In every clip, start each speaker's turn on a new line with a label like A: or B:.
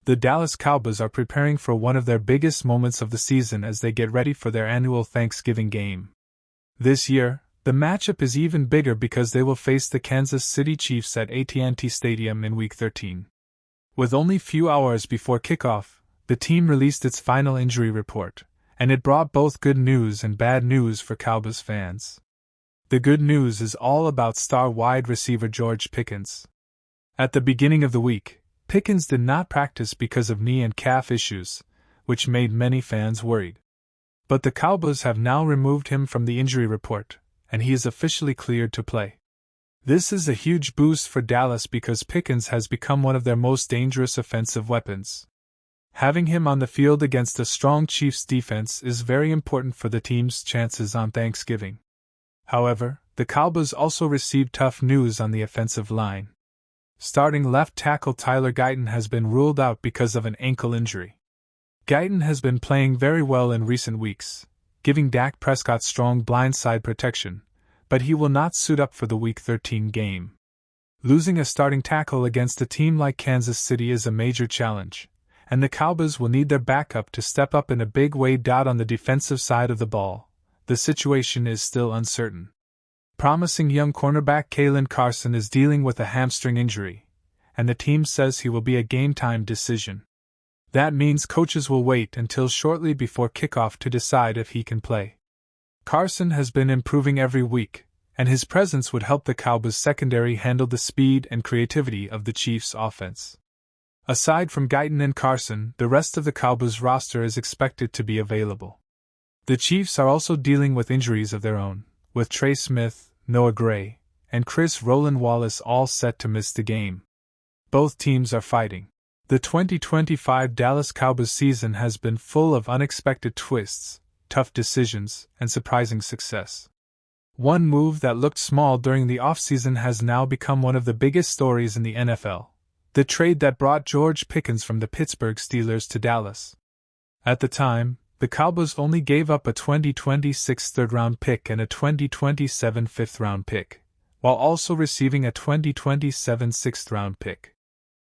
A: The Dallas Cowboys are preparing for one of their biggest moments of the season as they get ready for their annual Thanksgiving game. This year, the matchup is even bigger because they will face the Kansas City Chiefs at AT&T Stadium in Week 13. With only few hours before kickoff, the team released its final injury report, and it brought both good news and bad news for Cowboys fans. The good news is all about star wide receiver George Pickens. At the beginning of the week, Pickens did not practice because of knee and calf issues, which made many fans worried. But the Cowboys have now removed him from the injury report, and he is officially cleared to play. This is a huge boost for Dallas because Pickens has become one of their most dangerous offensive weapons. Having him on the field against a strong Chiefs defense is very important for the team's chances on Thanksgiving. However, the Cowboys also received tough news on the offensive line. Starting left tackle Tyler Guyton has been ruled out because of an ankle injury. Guyton has been playing very well in recent weeks, giving Dak Prescott strong blindside protection, but he will not suit up for the Week 13 game. Losing a starting tackle against a team like Kansas City is a major challenge, and the Cowboys will need their backup to step up in a big way. On the defensive side of the ball, the situation is still uncertain. Promising young cornerback Kalen Carson is dealing with a hamstring injury, and the team says he will be a game-time decision. That means coaches will wait until shortly before kickoff to decide if he can play. Carson has been improving every week, and his presence would help the Cowboys' secondary handle the speed and creativity of the Chiefs' offense. Aside from Guyton and Carson, the rest of the Cowboys' roster is expected to be available. The Chiefs are also dealing with injuries of their own, with Trey Smith, Noah Gray, and Chris Roland Wallace all set to miss the game. Both teams are fighting. The 2025 Dallas Cowboys season has been full of unexpected twists, tough decisions, and surprising success. One move that looked small during the offseason has now become one of the biggest stories in the NFL: the trade that brought George Pickens from the Pittsburgh Steelers to Dallas. At the time, the Cowboys only gave up a 2026 third-round pick and a 2027 fifth-round pick, while also receiving a 2027 sixth-round pick.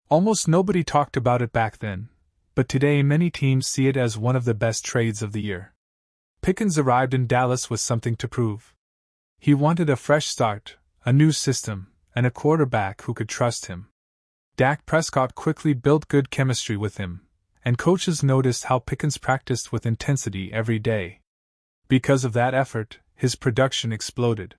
A: Almost nobody talked about it back then, but today many teams see it as one of the best trades of the year. Pickens arrived in Dallas with something to prove. He wanted a fresh start, a new system, and a quarterback who could trust him. Dak Prescott quickly built good chemistry with him, and coaches noticed how Pickens practiced with intensity every day. Because of that effort, his production exploded.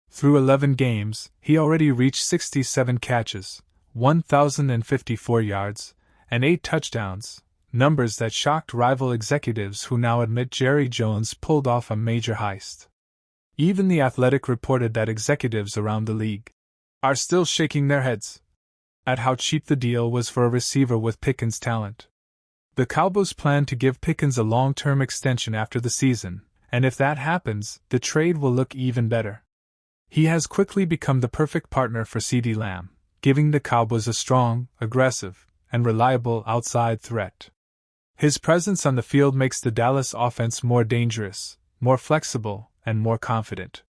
A: Through 11 games, he already reached 67 catches, 1,054 yards, and 8 touchdowns, numbers that shocked rival executives who now admit Jerry Jones pulled off a major heist. Even The Athletic reported that executives around the league are still shaking their heads at how cheap the deal was for a receiver with Pickens' talent. The Cowboys plan to give Pickens a long-term extension after the season, and if that happens, the trade will look even better. He has quickly become the perfect partner for CeeDee Lamb, giving the Cowboys a strong, aggressive, and reliable outside threat. His presence on the field makes the Dallas offense more dangerous, more flexible, and more confident.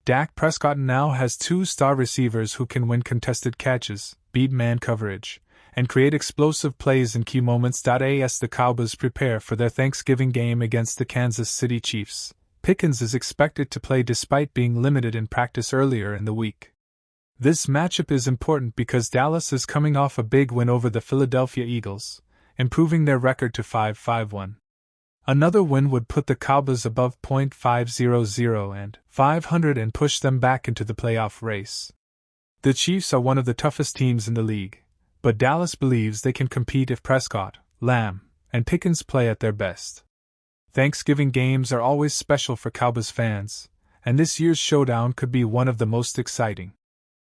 A: Dak Prescott now has 2 star receivers who can win contested catches, beat man coverage, and create explosive plays in key moments. As the Cowboys prepare for their Thanksgiving game against the Kansas City Chiefs, Pickens is expected to play despite being limited in practice earlier in the week. This matchup is important because Dallas is coming off a big win over the Philadelphia Eagles, improving their record to 5-5-1. Another win would put the Cowboys above .500 and 500 and push them back into the playoff race. The Chiefs are one of the toughest teams in the league, but Dallas believes they can compete if Prescott, Lamb, and Pickens play at their best. Thanksgiving games are always special for Cowboys fans, and this year's showdown could be one of the most exciting.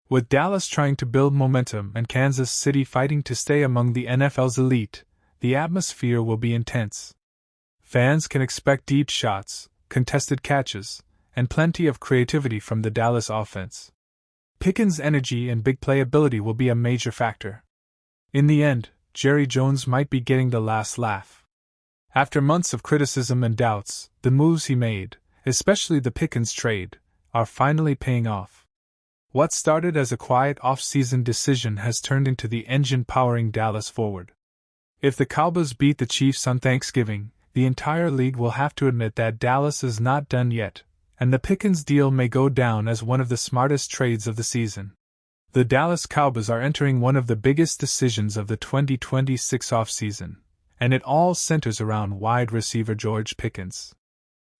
A: With Dallas trying to build momentum and Kansas City fighting to stay among the NFL's elite, the atmosphere will be intense. Fans can expect deep shots, contested catches, and plenty of creativity from the Dallas offense. Pickens' energy and big play ability will be a major factor. In the end, Jerry Jones might be getting the last laugh. After months of criticism and doubts, the moves he made, especially the Pickens trade, are finally paying off. What started as a quiet off-season decision has turned into the engine powering Dallas forward. If the Cowboys beat the Chiefs on Thanksgiving, the entire league will have to admit that Dallas is not done yet, and the Pickens deal may go down as one of the smartest trades of the season. The Dallas Cowboys are entering one of the biggest decisions of the 2026 offseason, and it all centers around wide receiver George Pickens.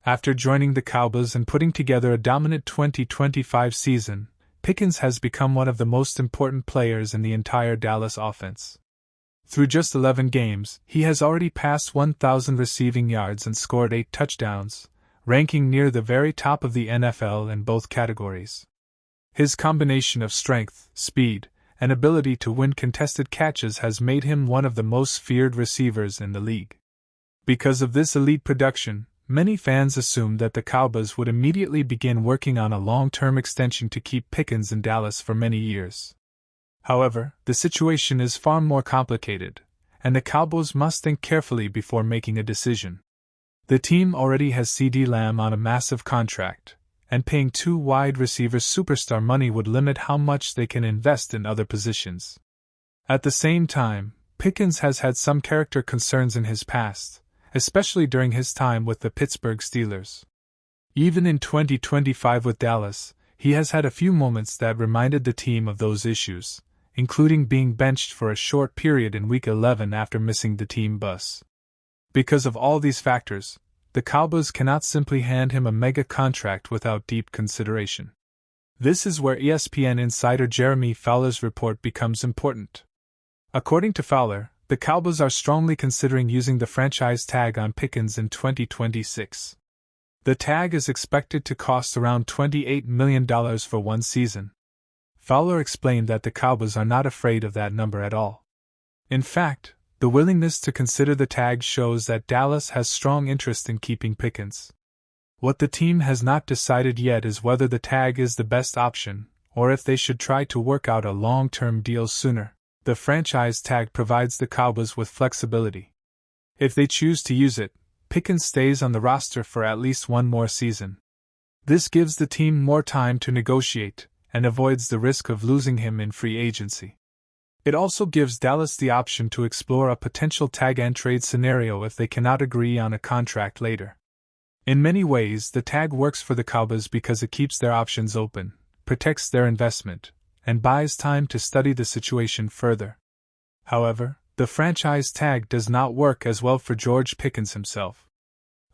A: After joining the Cowboys and putting together a dominant 2025 season, Pickens has become one of the most important players in the entire Dallas offense. Through just 11 games, he has already passed 1,000 receiving yards and scored 8 touchdowns, ranking near the very top of the NFL in both categories. His combination of strength, speed, and ability to win contested catches has made him one of the most feared receivers in the league. Because of this elite production, many fans assumed that the Cowboys would immediately begin working on a long-term extension to keep Pickens in Dallas for many years. However, the situation is far more complicated, and the Cowboys must think carefully before making a decision. The team already has CeeDee Lamb on a massive contract, and paying 2 wide receivers superstar money would limit how much they can invest in other positions. At the same time, Pickens has had some character concerns in his past, especially during his time with the Pittsburgh Steelers. Even in 2025 with Dallas, he has had a few moments that reminded the team of those issues, including being benched for a short period in Week 11 after missing the team bus. Because of all these factors, the Cowboys cannot simply hand him a mega contract without deep consideration. This is where ESPN insider Jeremy Fowler's report becomes important. According to Fowler, the Cowboys are strongly considering using the franchise tag on Pickens in 2026. The tag is expected to cost around $28 million for one season. Fowler explained that the Cowboys are not afraid of that number at all. In fact, the willingness to consider the tag shows that Dallas has strong interest in keeping Pickens. What the team has not decided yet is whether the tag is the best option, or if they should try to work out a long-term deal sooner. The franchise tag provides the Cowboys with flexibility. If they choose to use it, Pickens stays on the roster for at least one more season. This gives the team more time to negotiate, and avoids the risk of losing him in free agency. It also gives Dallas the option to explore a potential tag-and-trade scenario if they cannot agree on a contract later. In many ways, the tag works for the Cowboys because it keeps their options open, protects their investment, and buys time to study the situation further. However, the franchise tag does not work as well for George Pickens himself.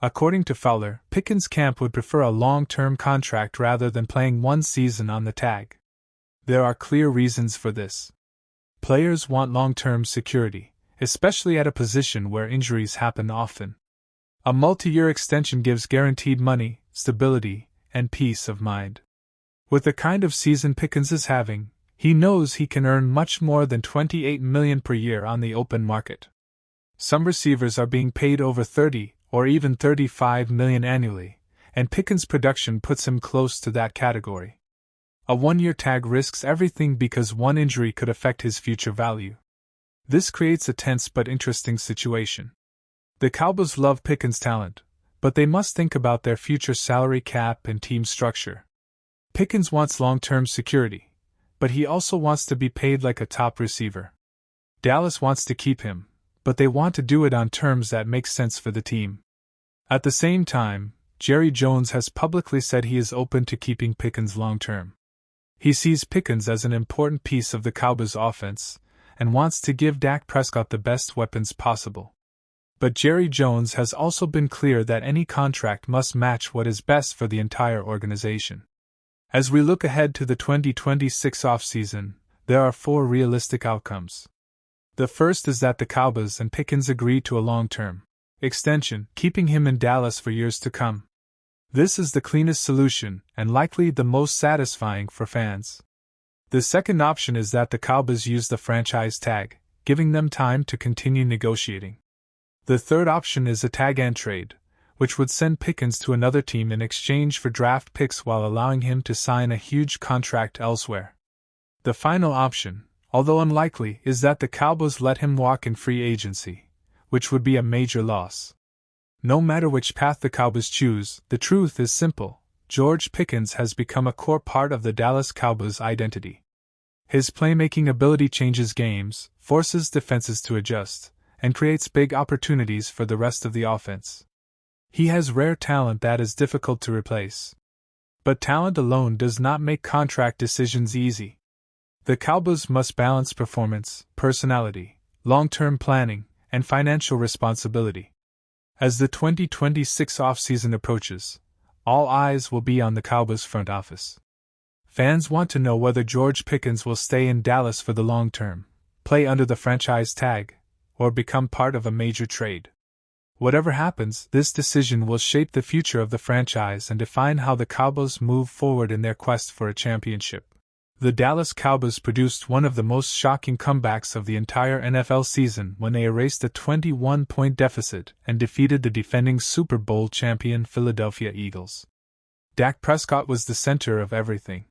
A: According to Fowler, Pickens' camp would prefer a long-term contract rather than playing one season on the tag. There are clear reasons for this. Players want long-term security, especially at a position where injuries happen often. A multi-year extension gives guaranteed money, stability, and peace of mind. With the kind of season Pickens is having, he knows he can earn much more than $28 million per year on the open market. Some receivers are being paid over $30 or even $35 million annually, and Pickens' production puts him close to that category. A one-year tag risks everything because one injury could affect his future value. This creates a tense but interesting situation. The Cowboys love Pickens' talent, but they must think about their future salary cap and team structure. Pickens wants long-term security, but he also wants to be paid like a top receiver. Dallas wants to keep him, but they want to do it on terms that make sense for the team. At the same time, Jerry Jones has publicly said he is open to keeping Pickens long-term. He sees Pickens as an important piece of the Cowboys' offense, and wants to give Dak Prescott the best weapons possible. But Jerry Jones has also been clear that any contract must match what is best for the entire organization. As we look ahead to the 2026 offseason, there are 4 realistic outcomes. The first is that the Cowboys and Pickens agree to a long-term extension, keeping him in Dallas for years to come. This is the cleanest solution, and likely the most satisfying for fans. The second option is that the Cowboys use the franchise tag, giving them time to continue negotiating. The third option is a tag-and-trade, which would send Pickens to another team in exchange for draft picks while allowing him to sign a huge contract elsewhere. The final option, although unlikely, is that the Cowboys let him walk in free agency, which would be a major loss. No matter which path the Cowboys choose, the truth is simple: George Pickens has become a core part of the Dallas Cowboys' identity. His playmaking ability changes games, forces defenses to adjust, and creates big opportunities for the rest of the offense. He has rare talent that is difficult to replace. But talent alone does not make contract decisions easy. The Cowboys must balance performance, personality, long-term planning, and financial responsibility. As the 2026 offseason approaches, all eyes will be on the Cowboys front office. Fans want to know whether George Pickens will stay in Dallas for the long term, play under the franchise tag, or become part of a major trade. Whatever happens, this decision will shape the future of the franchise and define how the Cowboys move forward in their quest for a championship. The Dallas Cowboys produced one of the most shocking comebacks of the entire NFL season when they erased a 21-point deficit and defeated the defending Super Bowl champion Philadelphia Eagles. Dak Prescott was the center of everything.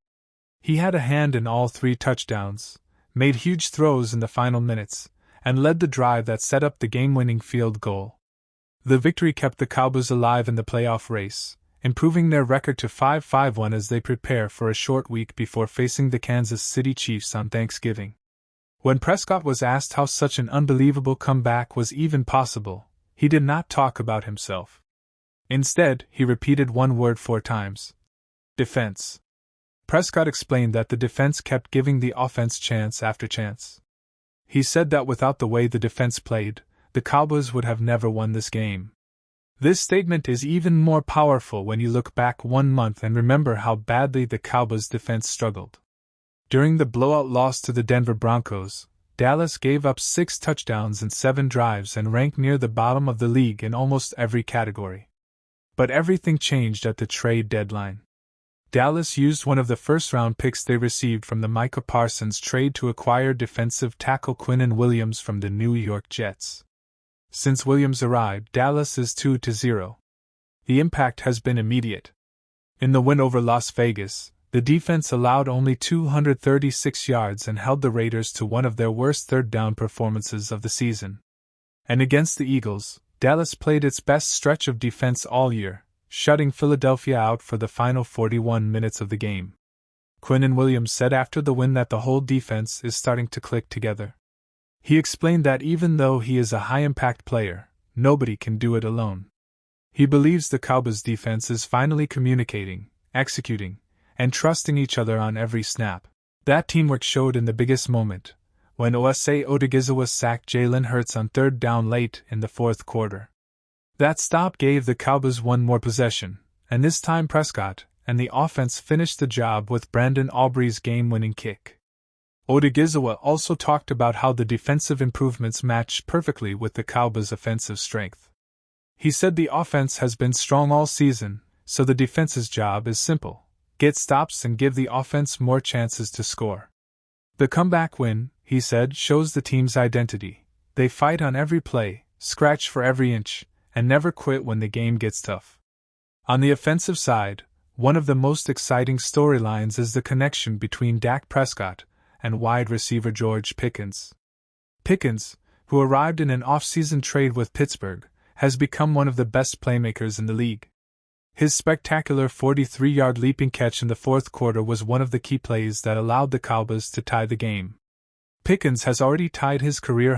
A: He had a hand in all 3 touchdowns, made huge throws in the final minutes, and led the drive that set up the game-winning field goal. The victory kept the Cowboys alive in the playoff race, improving their record to 5-5-1 as they prepare for a short week before facing the Kansas City Chiefs on Thanksgiving. When Prescott was asked how such an unbelievable comeback was even possible, he did not talk about himself. Instead, he repeated one word 4 times: defense. Prescott explained that the defense kept giving the offense chance after chance. He said that without the way the defense played, the Cowboys would have never won this game. This statement is even more powerful when you look back 1 month and remember how badly the Cowboys' defense struggled. During the blowout loss to the Denver Broncos, Dallas gave up 6 touchdowns in 7 drives and ranked near the bottom of the league in almost every category. But everything changed at the trade deadline. Dallas used one of the first-round picks they received from the Micah Parsons trade to acquire defensive tackle Quinnen Williams from the New York Jets. Since Williams arrived, Dallas is 2-0. The impact has been immediate. In the win over Las Vegas, the defense allowed only 236 yards and held the Raiders to one of their worst third-down performances of the season. And against the Eagles, Dallas played its best stretch of defense all year, shutting Philadelphia out for the final 41 minutes of the game. Quinnen Williams said after the win that the whole defense is starting to click together. He explained that even though he is a high-impact player, nobody can do it alone. He believes the Cowboys' defense is finally communicating, executing, and trusting each other on every snap. That teamwork showed in the biggest moment, when Osa Odigizwa sacked Jalen Hurts on 3rd down late in the 4th quarter. That stop gave the Cowboys one more possession, and this time Prescott and the offense finished the job with Brandon Aubrey's game-winning kick. Odigizwa also talked about how the defensive improvements matched perfectly with the Cowboys' offensive strength. He said the offense has been strong all season, so the defense's job is simple: get stops and give the offense more chances to score. The comeback win, he said, shows the team's identity. They fight on every play, scratch for every inch, and never quit when the game gets tough. On the offensive side, one of the most exciting storylines is the connection between Dak Prescott and wide receiver George Pickens. Pickens, who arrived in an off-season trade with Pittsburgh, has become one of the best playmakers in the league. His spectacular 43-yard leaping catch in the 4th quarter was one of the key plays that allowed the Cowboys to tie the game. Pickens has already tied his career